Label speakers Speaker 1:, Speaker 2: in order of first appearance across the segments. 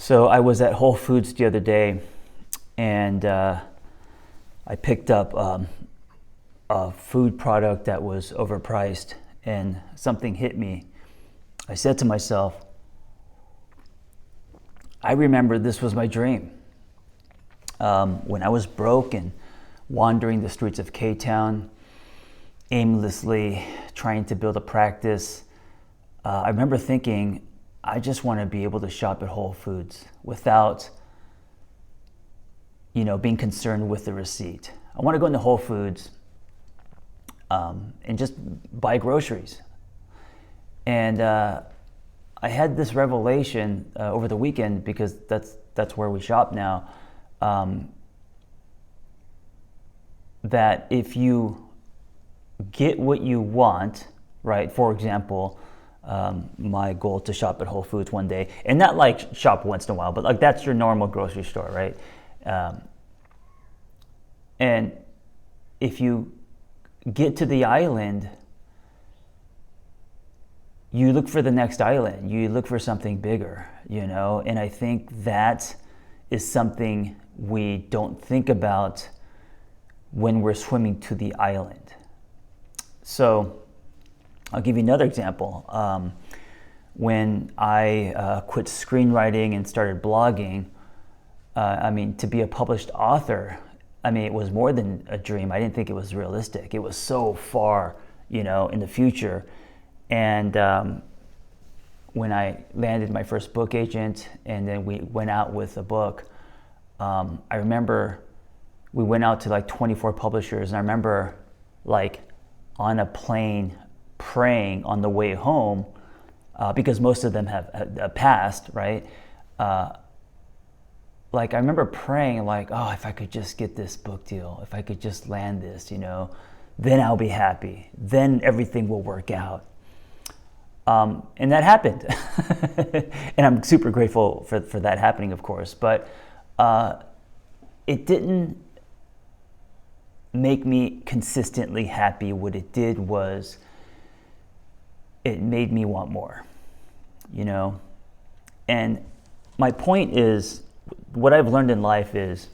Speaker 1: So I was at Whole Foods the other day, and I picked up a food product that was overpriced, and something hit me. I said to myself, I remember this was my dream. When I was broke and wandering the streets of K-Town, aimlessly trying to build a practice, I remember thinking, I just want to be able to shop at Whole Foods without, being concerned with the receipt. I want to go into Whole Foods and just buy groceries. And I had this revelation over the weekend, because that's where we shop now, that if you get what you want, right? For example, my goal to shop at Whole Foods one day, and not like shop once in a while, but like that's your normal grocery store, right? And if you get to the island, you look for the next island, you look for something bigger, and I think that is something we don't think about when we're swimming to the island. So I'll give you another example. When I quit screenwriting and started blogging, to be a published author, it was more than a dream. I didn't think it was realistic. It was so far, in the future. And when I landed my first book agent, and then we went out with a book, I remember we went out to like 24 publishers, and I remember like on a plane praying on the way home, because most of them have passed, right? Like I remember praying like, oh, if I could just get this book deal, if I could just land this, then I'll be happy. Then everything will work out. And that happened. And I'm super grateful for that happening, of course. But it didn't make me consistently happy. What it did was it made me want more, And my point is, what I've learned in life is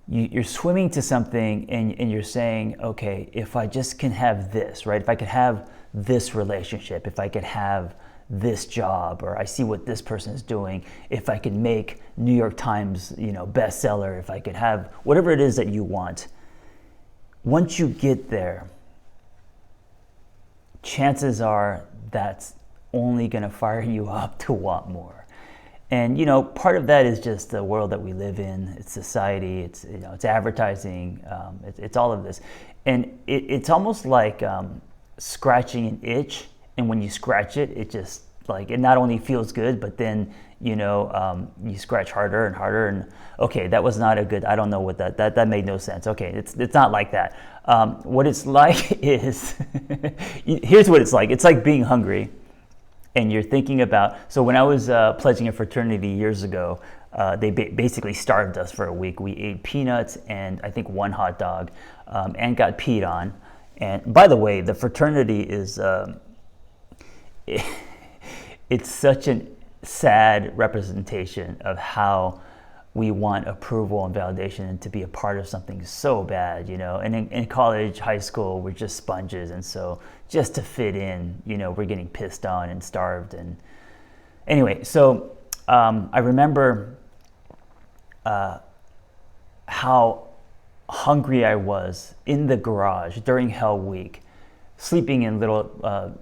Speaker 1: you're swimming to something, and you're saying, okay, if I just can have this, right? If I could have this relationship, if I could have this job, or I see what this person is doing, if I could make New York Times, bestseller, if I could have whatever it is that you want. Once you get there, chances are that's only going to fire you up to want more. And part of that is just the world that we live in. It's society. It's it's advertising. It's all of this, and it's almost like scratching an itch. And when you scratch it, it just like it not only feels good, but then you scratch harder and harder. And okay, that was not a good. I don't know what that made no sense. Okay, it's not like that. What it's like is here's what it's like. It's like being hungry. And you're thinking about, so when I was pledging a fraternity years ago, they basically starved us for a week. We ate peanuts and I think one hot dog, and got peed on. And by the way, the fraternity is, it's such a sad representation of how we want approval and validation and to be a part of something so bad, And in college, high school, we're just sponges, and so just to fit in, we're getting pissed on and starved. And anyway, so I remember how hungry I was in the garage during Hell Week, sleeping in little,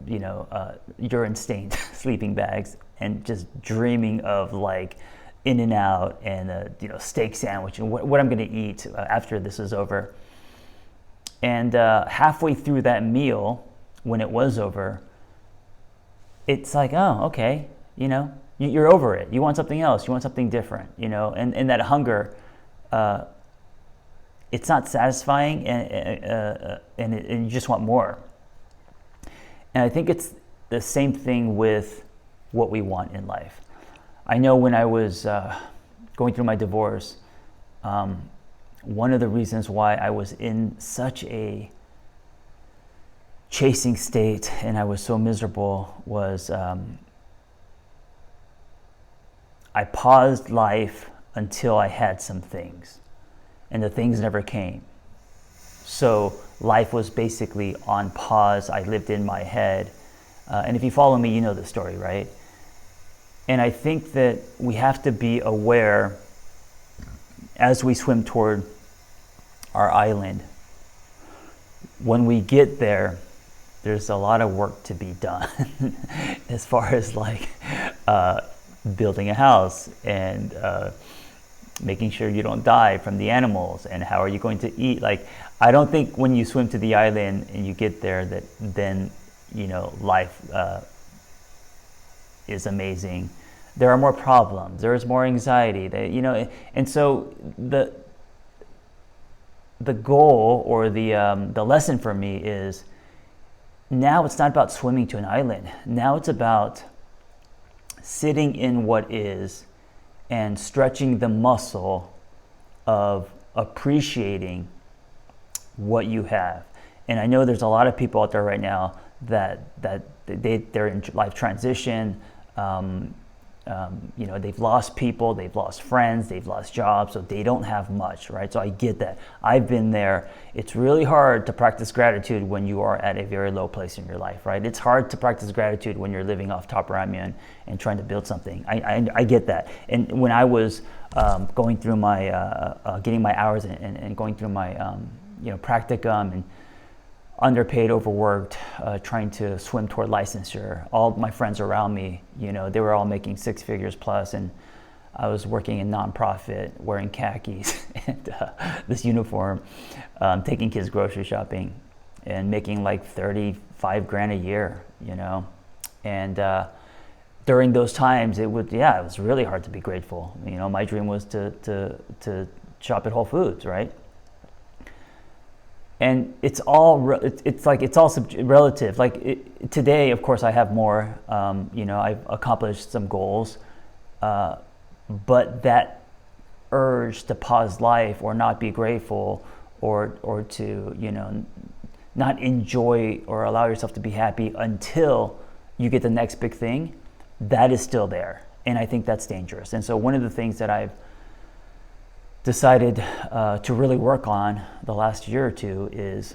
Speaker 1: urine-stained sleeping bags, and just dreaming of like In-N-Out and a steak sandwich and what I'm going to eat after this is over. And halfway through that meal, when it was over, it's like, oh, okay, you're over it. You want something else. You want something different, And that hunger, it's not satisfying, and you just want more. And I think it's the same thing with what we want in life. I know when I was going through my divorce, one of the reasons why I was in such a chasing state and I was so miserable was I paused life until I had some things, and the things never came. So life was basically on pause. I lived in my head. And if you follow me, you know the story, right? And I think that we have to be aware as we swim toward our island. When we get there, there's a lot of work to be done as far as like building a house and making sure you don't die from the animals, and how are you going to eat. Like, I don't think when you swim to the island and you get there that then, you know, life is amazing. There are more problems. There is more anxiety. You know, and so the goal or the lesson for me is, now it's not about swimming to an island. Now it's about sitting in what is and stretching the muscle of appreciating what you have. And I know there's a lot of people out there right now that they're in life transition. You know, they've lost people, they've lost friends, they've lost jobs, so they don't have much, right? So I get that. I've been there. It's really hard to practice gratitude when you are at a very low place in your life, right? It's hard to practice gratitude when you're living off top ramen and trying to build something. I get that. And when I was going through my, getting my hours and going through my, you know, practicum and underpaid, overworked, trying to swim toward licensure. All my friends around me, you know, they were all making six figures plus, and I was working in nonprofit, wearing khakis and this uniform, taking kids grocery shopping, and making like 35 grand a year, you know. And during those times, it was really hard to be grateful. You know, my dream was to shop at Whole Foods, right? And it's all relative. Like today, of course, I have more. You know, I've accomplished some goals, but that urge to pause life or not be grateful, or to, you know, not enjoy or allow yourself to be happy until you get the next big thing, that is still there, and I think that's dangerous. And so one of the things that I've decided to really work on the last year or two is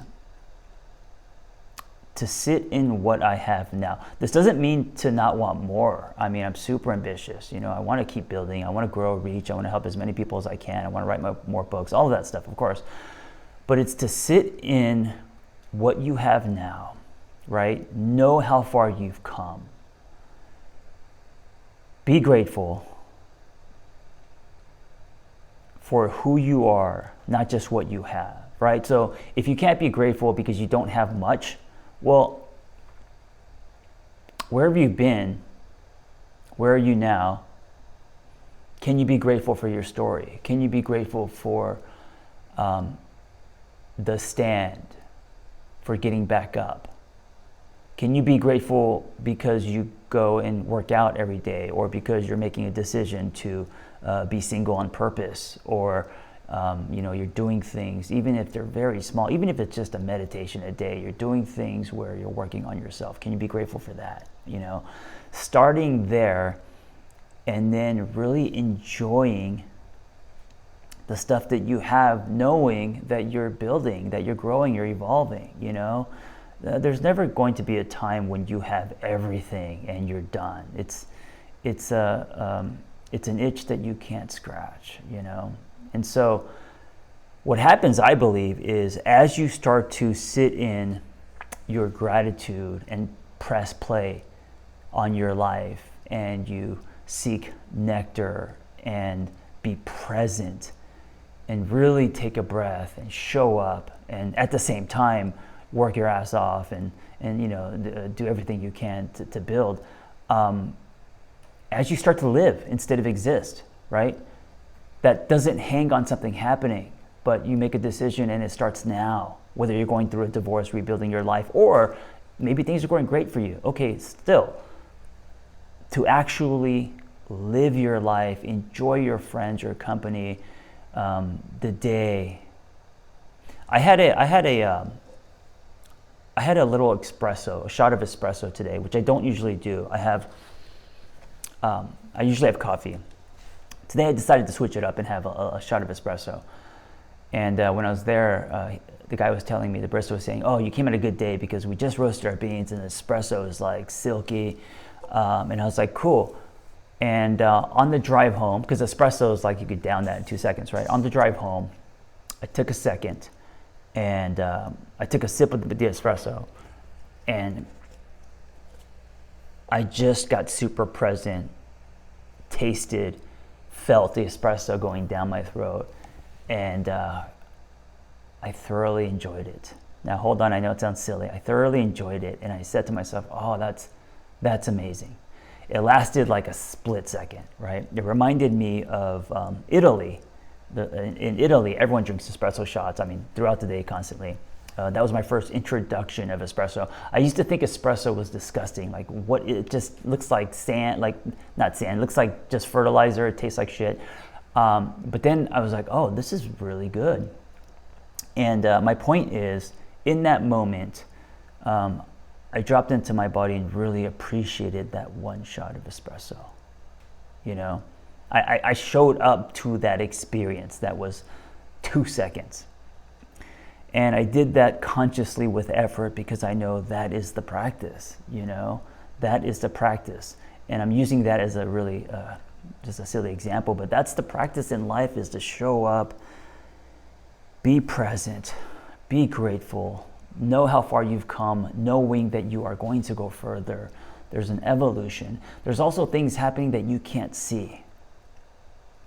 Speaker 1: to sit in what I have now. This doesn't mean to not want more. I mean, I'm super ambitious. You know, I want to keep building. I want to grow, reach. I want to help as many people as I can. I want to write more books, all of that stuff, of course. But it's to sit in what you have now, right? Know how far you've come. Be grateful for who you are, not just what you have, right? So if you can't be grateful because you don't have much, well, where have you been? Where are you now? Can you be grateful for your story? Can you be grateful for the stand, for getting back up? Can you be grateful because you go and work out every day, or because you're making a decision to be single on purpose, or you know, you're doing things, even if they're very small, even if it's just a meditation a day, you're doing things where you're working on yourself. Can you be grateful for that? You know, starting there, and then really enjoying the stuff that you have, knowing that you're building, that you're growing, you're evolving. You know, there's never going to be a time when you have everything and you're done. It's an itch that you can't scratch, you know? And so what happens, I believe, is as you start to sit in your gratitude and press play on your life, and you seek nectar and be present and really take a breath and show up, and at the same time work your ass off and you know, do everything you can to build, as you start to live instead of exist, right? That doesn't hang on something happening, but you make a decision and it starts now, whether you're going through a divorce, rebuilding your life, or maybe things are going great for you. Okay, still, to actually live your life, enjoy your friends, your company, the day. I had a little espresso, a shot of espresso today, which I don't usually do. I usually have coffee, Today I decided to switch it up and have a shot of espresso. And when I was there, the guy was telling me, the barista was saying, oh, you came at a good day because we just roasted our beans and the espresso is like silky. And I was like, cool. And on the drive home, because espresso is like you could down that in 2 seconds, right? On the drive home, I took a second and I took a sip of the espresso, and I just got super present, tasted, felt the espresso going down my throat, and I thoroughly enjoyed it. Now hold on, I know it sounds silly. I thoroughly enjoyed it, and I said to myself, oh, that's amazing. It lasted like a split second, right? It reminded me of Italy. In Italy, everyone drinks espresso shots, I mean, throughout the day, constantly. That was my first introduction of espresso. I used to think espresso was disgusting. Like, what, it just looks like sand, like, not sand, it looks like just fertilizer, it tastes like shit. But then I was like, oh, this is really good. And my point is, in that moment, I dropped into my body and really appreciated that one shot of espresso. You know, I showed up to that experience that was 2 seconds. And I did that consciously with effort because I know that is the practice, you know, that is the practice. And I'm using that as a really, just a silly example, but that's the practice in life, is to show up, be present, be grateful, know how far you've come, knowing that you are going to go further. There's an evolution. There's also things happening that you can't see,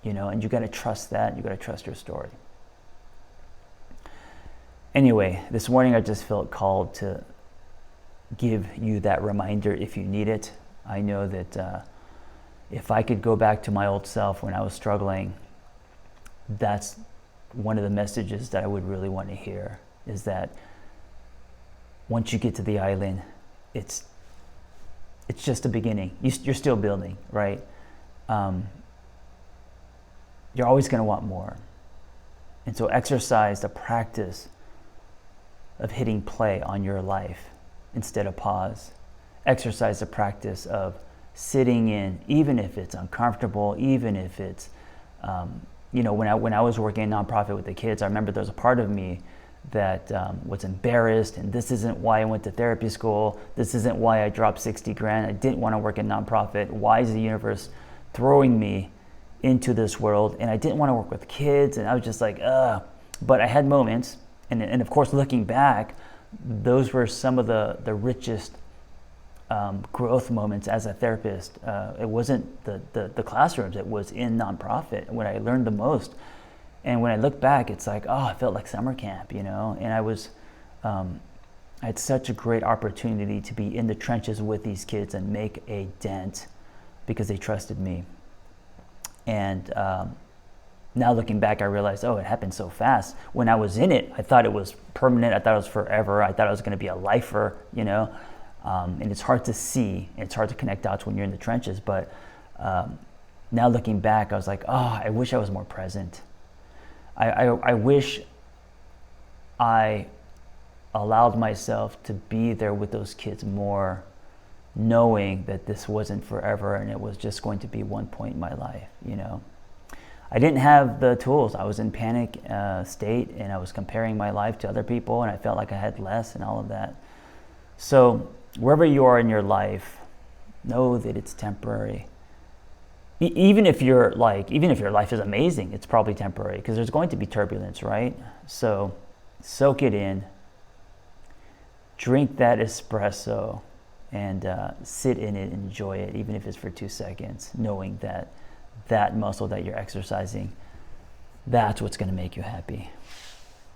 Speaker 1: you know, and you got to trust that. You got to trust your story. Anyway, this morning I just felt called to give you that reminder if you need it. I know that if I could go back to my old self when I was struggling, that's one of the messages that I would really want to hear, is that once you get to the island, it's just the beginning. You're still building, right? You're always going to want more. And so exercise the practice of hitting play on your life instead of pause. Exercise the practice of sitting in, even if it's uncomfortable, even if it's, you know, when I was working in nonprofit with the kids, I remember there was a part of me that was embarrassed, and this isn't why I went to therapy school. This isn't why I dropped 60 grand. I didn't want to work in nonprofit. Why is the universe throwing me into this world? And I didn't want to work with kids, and I was just like, ugh. But I had moments, and of course, looking back, those were some of the richest growth moments as a therapist. It wasn't the classrooms, it was in nonprofit when I learned the most. And when I look back, it's like, oh, it felt like summer camp, you know? And I had such a great opportunity to be in the trenches with these kids and make a dent because they trusted me. And now looking back, I realized, oh, it happened so fast. When I was in it, I thought it was permanent. I thought it was forever. I thought I was going to be a lifer, you know? And it's hard to see. It's hard to connect dots when you're in the trenches. But now looking back, I was like, oh, I wish I was more present. I wish I allowed myself to be there with those kids more, knowing that this wasn't forever and it was just going to be one point in my life, you know. I didn't have the tools. I was in panic state, and I was comparing my life to other people, and I felt like I had less and all of that. So wherever you are in your life, know that it's temporary. Even if your life is amazing, it's probably temporary, because there's going to be turbulence, right? So soak it in, drink that espresso, and sit in it, enjoy it, even if it's for 2 seconds, knowing that that muscle that you're exercising, that's what's going to make you happy.